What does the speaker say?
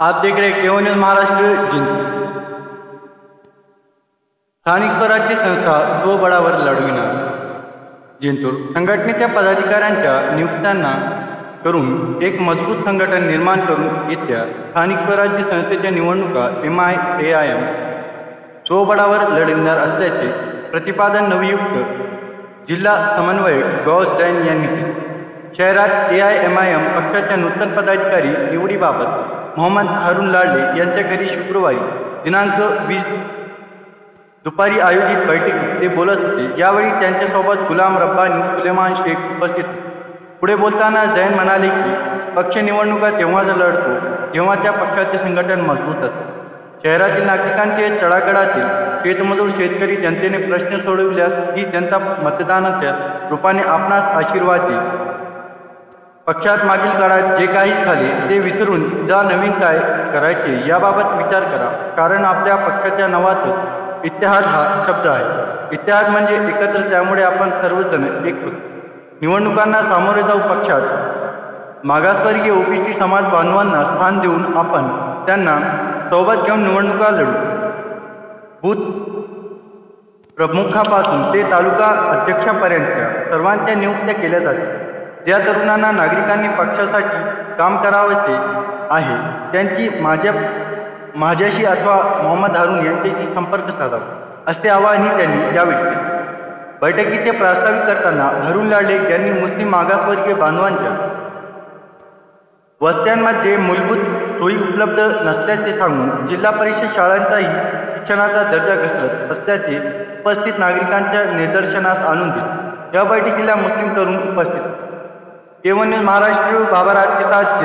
आप देख रहे केवन न्यूज महाराष्ट्र जिंतूर। स्थानिक स्वराज्य संस्था स्वबळावर लढविणार। जिंतूर संघटनेच्या पदाधिकाऱ्यांच्या नियुक्त्यांना करून एक मजबूत संघटन निर्माण करून येत्या स्थानिक स्वराज्य संस्थेच्या निवडणुका MIAM स्वबळावर लढविणार असल्याचे प्रतिपादन नवनियुक्त जिल्हा समन्वयक गौस जैन यांनी केले। शहरात AIMIM पक्षाच्या नूतन पदाधिकारी निवडीबाबत मोहम्मद हारून लाडले यांच्या घरी शुक्रवारी दिनांक 20 दुपारी आयोजित बैठकीत ते बोलत होते। यावेळी त्यांच्यासोबत गुलाम रब्बानी सुलेमान शेख उपस्थित होते। पुढे बोलताना जैन म्हणाले की पक्ष निवडणुका तेव्हाच लढतो जेव्हा त्या पक्षाचे संघटन मजबूत असते। शहरातील नागरिकांचे तळागाळातील शेतमजूर शेतकरी जनतेने प्रश्न सोडविल्यास ही जनता मतदानाच्या रूपाने आपणास आशीर्वाद देईल। पक्षात मागील काळात जे काही झाले ते विसरून जा नवीन काय करायचे याबाबत विचार करा, कारण आपल्या पक्षाच्या नावातच इतिहाद हा शब्द आहे। इतिहाद म्हणजे एकत्र, त्यामुळे आपण सर्वजण एक होतो। निवडणुकांना सामोरे जाऊ पक्षात मागासवर्गीय OBC समाज बांधवांना स्थान देऊन आपण त्यांना सोबत घेऊन निवडणुका लढू। बूथ प्रमुखापासून ते तालुका अध्यक्षापर्यंतच्या सर्वांच्या नियुक्त्या केल्या जातील। ज्या तरुणांना नागरिकांनी पक्षासाठी काम करावयाचे आहे त्यांची माझ्याशी अथवा मोहम्मद हारून यांच्याशी संपर्क साधावा, असे आवाहनही त्यांनी यावेळी केले। बैठकीचे प्रास्ताविक करताना हारून लाडले यांनी मुस्लिम मागासवर्गीय बांधवांच्या वस्त्यांमध्ये मूलभूत सोयी उपलब्ध नसल्याचे सांगून जिल्हा परिषद शाळांचाही शिक्षणाचा दर्जा घसरत असल्याचे उपस्थित नागरिकांच्या निदर्शनास आणून दिले। या बैठकीला मुस्लिम तरुण उपस्थित। केवन न्यूज महाराष्ट्र बाबा राज के साथ।